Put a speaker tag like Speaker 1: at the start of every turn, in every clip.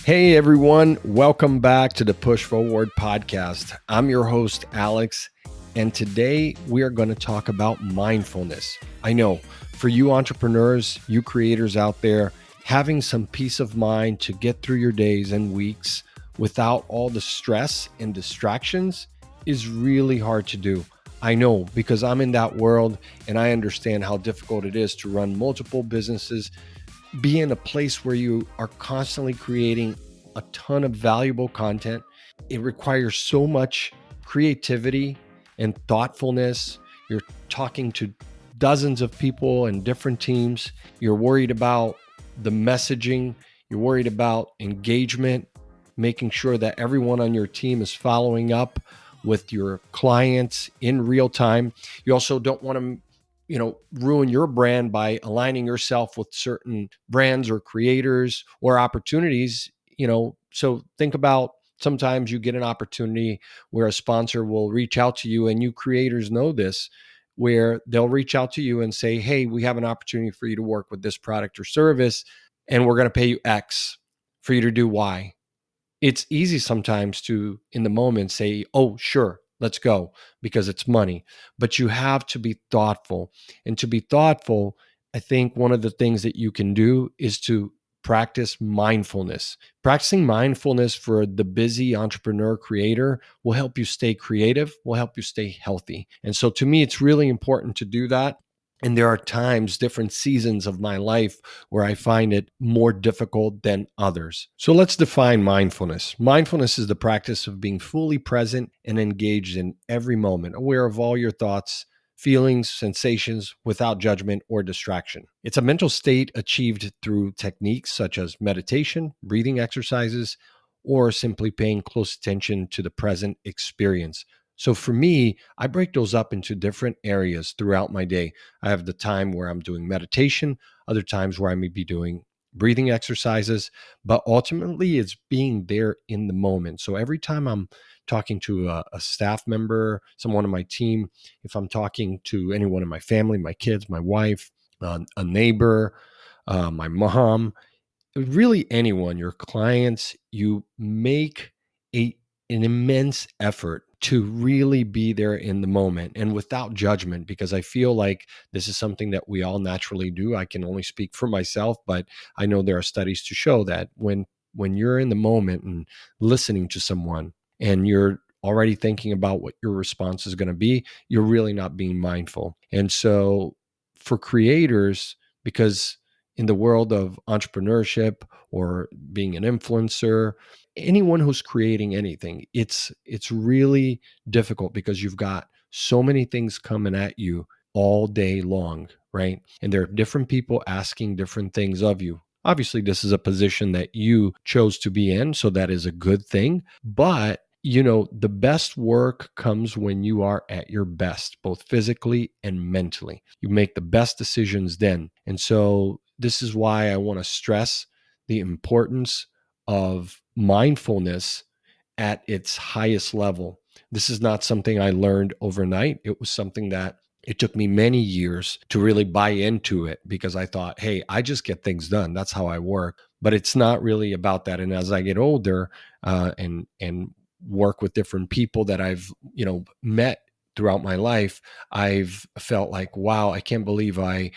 Speaker 1: Hey everyone, welcome back to the Push Forward podcast. I'm your host, Alex, and today we are going to talk about mindfulness. I know for you entrepreneurs, you creators out there, having some peace of mind to get through your days and weeks without all the stress and distractions is really hard to do. I know because I'm in that world and I understand how difficult it is to run multiple businesses, be in a place where you are constantly creating a ton of valuable content. It requires so much creativity and thoughtfulness. You're talking to dozens of people and different teams. You're worried about the messaging, you're worried about engagement, making sure that everyone on your team is following up with your clients in real time. You also don't want to ruin your brand by aligning yourself with certain brands or creators or opportunities. So think about, sometimes you get an opportunity where a sponsor will reach out to you, and you creators know this, where they'll reach out to you and say, hey, we have an opportunity for you to work with this product or service, and we're going to pay you X for you to do Y. It's easy sometimes to, in the moment, say, oh, sure, let's go, because it's money. But you have to be thoughtful. And to be thoughtful, I think one of the things that you can do is to practice mindfulness. Practicing mindfulness for the busy entrepreneur creator will help you stay creative, will help you stay healthy. And so to me, it's really important to do that. And there are times, different seasons of my life, where I find it more difficult than others. So let's define mindfulness. Mindfulness is the practice of being fully present and engaged in every moment, aware of all your thoughts, feelings, sensations, without judgment or distraction. It's a mental state achieved through techniques such as meditation, breathing exercises, or simply paying close attention to the present experience. So for me, I break those up into different areas throughout my day. I have the time where I'm doing meditation, other times where I may be doing breathing exercises, but ultimately it's being there in the moment. So every time I'm talking to a staff member, someone on my team, if I'm talking to anyone in my family, my kids, my wife, a neighbor, my mom, really anyone, your clients, you make an immense effort to really be there in the moment and without judgment, because I feel like this is something that we all naturally do. I can only speak for myself, but I know there are studies to show that when you're in the moment and listening to someone and you're already thinking about what your response is going to be, you're really not being mindful. And so for creators, because in the world of entrepreneurship or being an influencer, anyone who's creating anything, it's really difficult because you've got so many things coming at you all day long, right? And there are different people asking different things of you. Obviously, this is a position that you chose to be in, so that is a good thing. But the best work comes when you are at your best, both physically and mentally. You make the best decisions then. And so this is why I want to stress the importance of mindfulness at its highest level. This is not something I learned overnight. It was something that it took me many years to really buy into it, because I thought, hey, I just get things done. That's how I work. But it's not really about that. And as I get older and work with different people that I've met throughout my life, I've felt like, wow, I can't believe I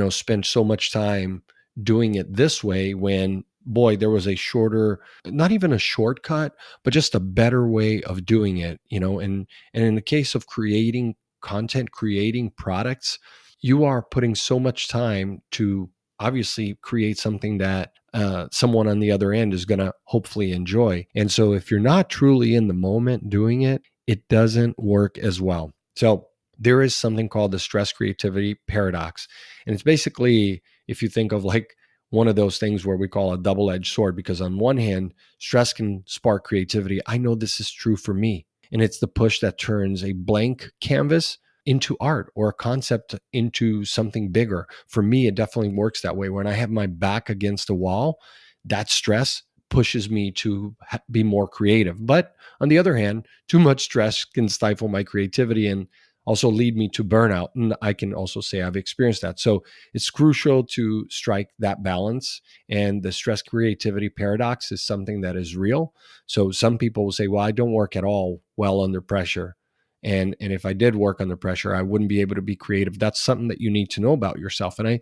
Speaker 1: spent so much time doing it this way, when boy, there was a shorter, not even a shortcut, but just a better way of doing it. And in the case of creating content, creating products, you are putting so much time to obviously create something that someone on the other end is going to hopefully enjoy. And so if you're not truly in the moment doing it, it doesn't work as well. So there is something called the stress creativity paradox. And it's basically, if you think of like one of those things where we call a double-edged sword, because on one hand, stress can spark creativity. I know this is true for me. And it's the push that turns a blank canvas into art, or a concept into something bigger. For me, it definitely works that way. When I have my back against a wall, that stress pushes me to be more creative. But on the other hand, too much stress can stifle my creativity. And also lead me to burnout. And I can also say I've experienced that. So it's crucial to strike that balance. And the stress creativity paradox is something that is real. So some people will say, well, I don't work at all well under pressure. And if I did work under pressure, I wouldn't be able to be creative. That's something that you need to know about yourself. And I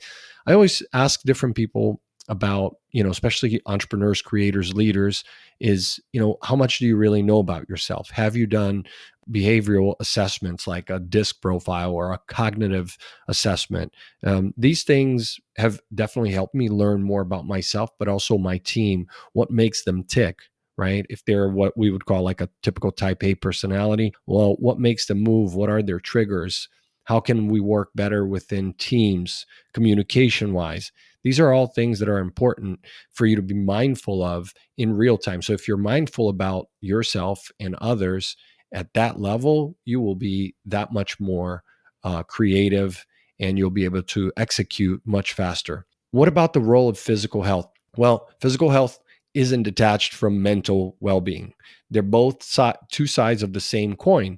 Speaker 1: always ask different people about, especially entrepreneurs, creators, leaders, is, how much do you really know about yourself? Have you done behavioral assessments like a DISC profile or a cognitive assessment? These things have definitely helped me learn more about myself, but also my team, what makes them tick. Right? If they're what we would call like a typical type A personality, well, what makes them move? What are their triggers? How can we work better within teams, communication wise? These are all things that are important for you to be mindful of in real time. So if you're mindful about yourself and others at that level, you will be that much more creative, and you'll be able to execute much faster. What about the role of physical health? Well, physical health isn't detached from mental well-being. They're both two sides of the same coin.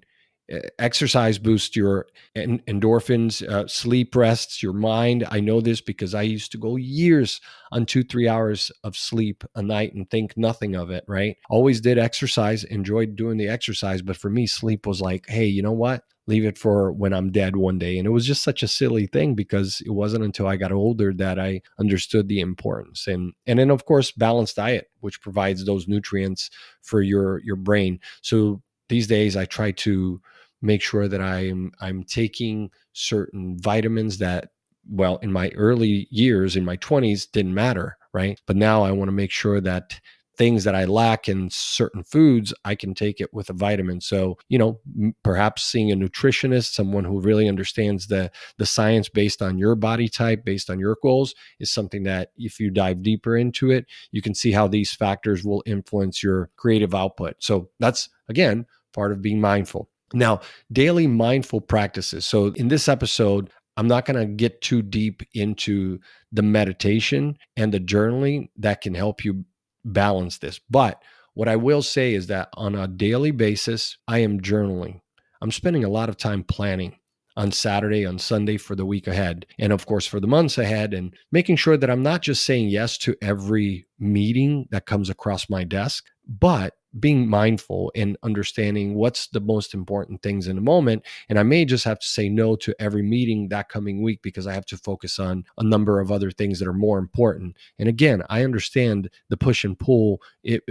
Speaker 1: Exercise boosts your endorphins, sleep rests your mind. I know this because I used to go years on 2-3 hours of sleep a night and think nothing of it, right? Always did exercise, enjoyed doing the exercise, but for me, sleep was like, hey, you know what? Leave it for when I'm dead one day. And it was just such a silly thing because it wasn't until I got older that I understood the importance. And then of course, balanced diet, which provides those nutrients for your brain. So these days I try to make sure that I'm taking certain vitamins that, well, in my early years, in my 20s, didn't matter, right? But now I want to make sure that things that I lack in certain foods, I can take it with a vitamin. So, perhaps seeing a nutritionist, someone who really understands the science based on your body type, based on your goals, is something that if you dive deeper into it, you can see how these factors will influence your creative output. So that's, again, part of being mindful. Now, daily mindful practices. So in this episode, I'm not going to get too deep into the meditation and the journaling that can help you balance this. But what I will say is that on a daily basis, I am journaling. I'm spending a lot of time planning on Saturday, on Sunday for the week ahead, and of course for the months ahead, and making sure that I'm not just saying yes to every meeting that comes across my desk, but being mindful and understanding what's the most important things in the moment. And I may just have to say no to every meeting that coming week because I have to focus on a number of other things that are more important. And again, I understand the push and pull,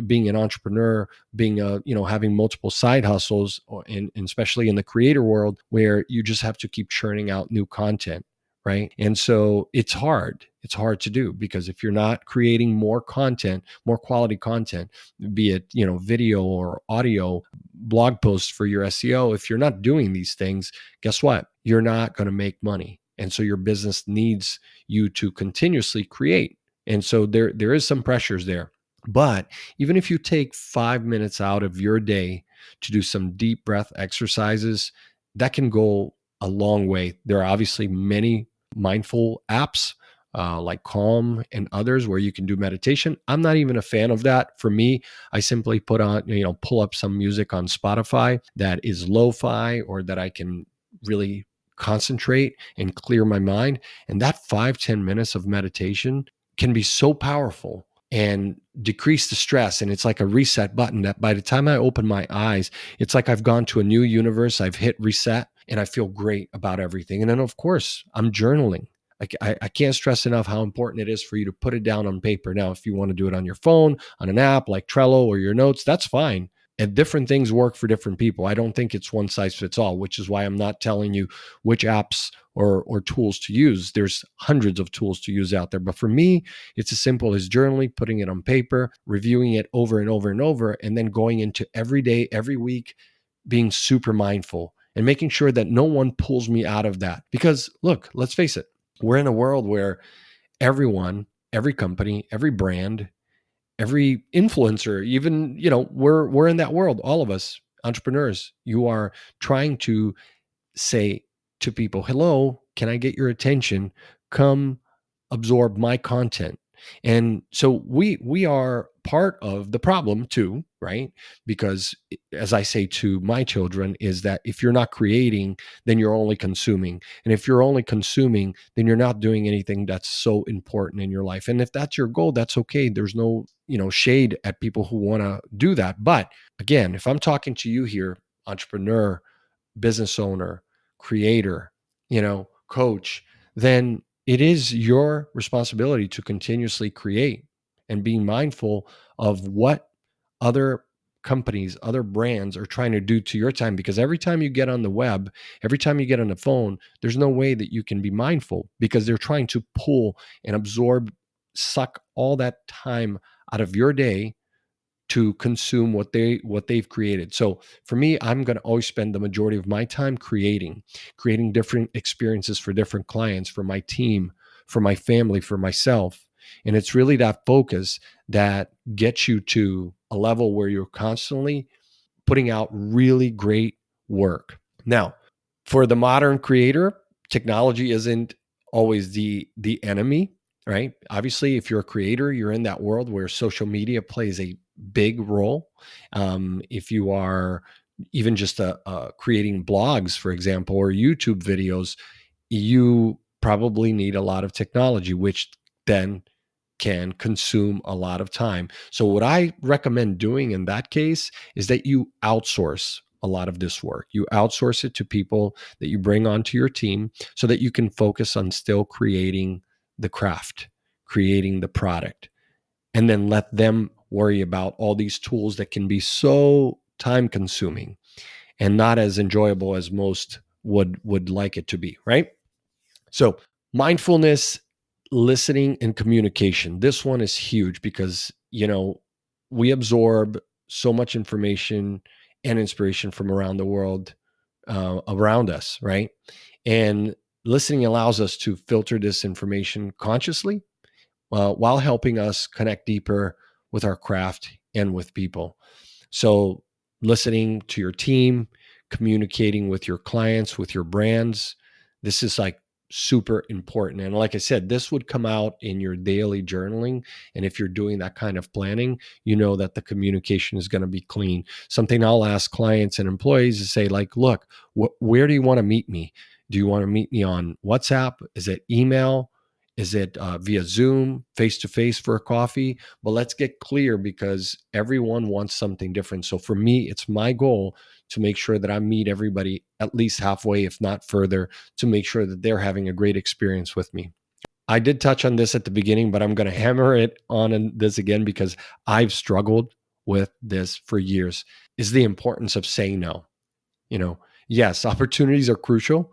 Speaker 1: being an entrepreneur, being having multiple side hustles, and especially in the creator world where you just have to keep churning out new content. Right. And so it's hard. It's hard to do because if you're not creating more content, more quality content, be it, video or audio, blog posts for your SEO, if you're not doing these things, guess what? You're not going to make money. And so your business needs you to continuously create. And so there is some pressures there. But even if you take 5 minutes out of your day to do some deep breath exercises, that can go a long way. There are obviously many mindful apps like Calm and others where you can do meditation. I'm not even a fan of that. For me, I simply pull up some music on Spotify that is lo-fi or that I can really concentrate and clear my mind. And that 5-10 minutes of meditation can be so powerful and decrease the stress. And it's like a reset button that by the time I open my eyes, it's like I've gone to a new universe. I've hit reset and I feel great about everything. And then, of course, I'm journaling. I can't stress enough how important it is for you to put it down on paper. Now, if you want to do it on your phone, on an app like Trello or your notes, that's fine. And different things work for different people. I don't think it's one size fits all, which is why I'm not telling you which apps or tools to use. There's hundreds of tools to use out there. But for me, it's as simple as journaling, putting it on paper, reviewing it over and over and over, and then going into every day, every week, being super mindful and making sure that no one pulls me out of that. Because look, let's face it, we're in a world where everyone, every company, every brand, every influencer, even, we're in that world. All of us entrepreneurs, you are trying to say to people, hello, can I get your attention? Come absorb my content. And so we are part of the problem too, right? Because as I say to my children, is that if you're not creating, then you're only consuming. And if you're only consuming, then you're not doing anything that's so important in your life. And if that's your goal, that's okay. There's no, shade at people who want to do that. But again, if I'm talking to you here, entrepreneur, business owner, creator, coach, then it is your responsibility to continuously create and being mindful of what other companies, other brands are trying to do to your time. Because every time you get on the web, every time you get on the phone, there's no way that you can be mindful because they're trying to pull and absorb, suck all that time out of your day to consume what they've created. So for me, I'm going to always spend the majority of my time creating different experiences for different clients, for my team, for my family, for myself. And it's really that focus that gets you to a level where you're constantly putting out really great work. Now, for the modern creator, technology isn't always the enemy, right? Obviously, if you're a creator, you're in that world where social media plays a big role. If you are even just creating blogs, for example, or YouTube videos, you probably need a lot of technology, which then can consume a lot of time. So what I recommend doing in that case is that you outsource a lot of this work. You outsource it to people that you bring onto your team so that you can focus on still creating the craft, creating the product, and then let them worry about all these tools that can be so time consuming and not as enjoyable as most would like it to be, right? So, mindfulness, listening, and communication. This one is huge because, we absorb so much information and inspiration from around the world, around us, right? And listening allows us to filter this information consciously, while helping us connect deeper with our craft and with people. So, listening to your team, communicating with your clients, with your brands, this is like super important. And like I said, this would come out in your daily journaling. And if you're doing that kind of planning, you know that the communication is going to be clean. Something I'll ask clients and employees is say, like, look, where do you want to meet me? Do you want to meet me on WhatsApp? Is it email? Is it via Zoom, face to face for a coffee? But let's get clear because everyone wants something different. So for me, it's my goal to make sure that I meet everybody at least halfway, if not further, to make sure that they're having a great experience with me. I did touch on this at the beginning, but I'm going to hammer it on in this again because I've struggled with this for years, is the importance of saying no. Yes, opportunities are crucial,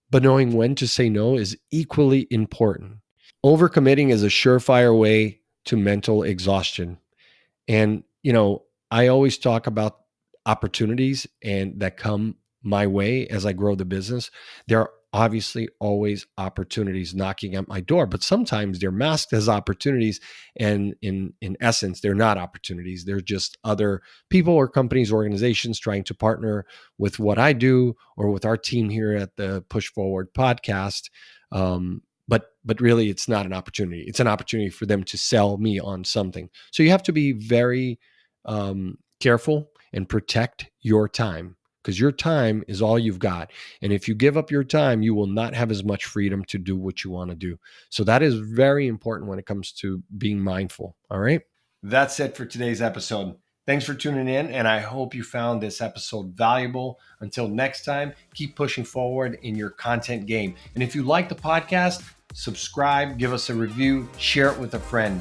Speaker 1: but knowing when to say no is equally important. Overcommitting is a surefire way to mental exhaustion. And, I always talk about opportunities and that come my way as I grow the business. There are obviously always opportunities knocking at my door, but sometimes they're masked as opportunities. And in essence, they're not opportunities. They're just other people or companies, organizations trying to partner with what I do or with our team here at the Push Forward podcast. But really, it's not an opportunity. It's an opportunity for them to sell me on something. So you have to be very careful and protect your time because your time is all you've got. And if you give up your time, you will not have as much freedom to do what you want to do. So that is very important when it comes to being mindful. All right. That's it for today's episode. Thanks for tuning in, and I hope you found this episode valuable. Until next time, keep pushing forward in your content game. And if you like the podcast, subscribe, give us a review, share it with a friend.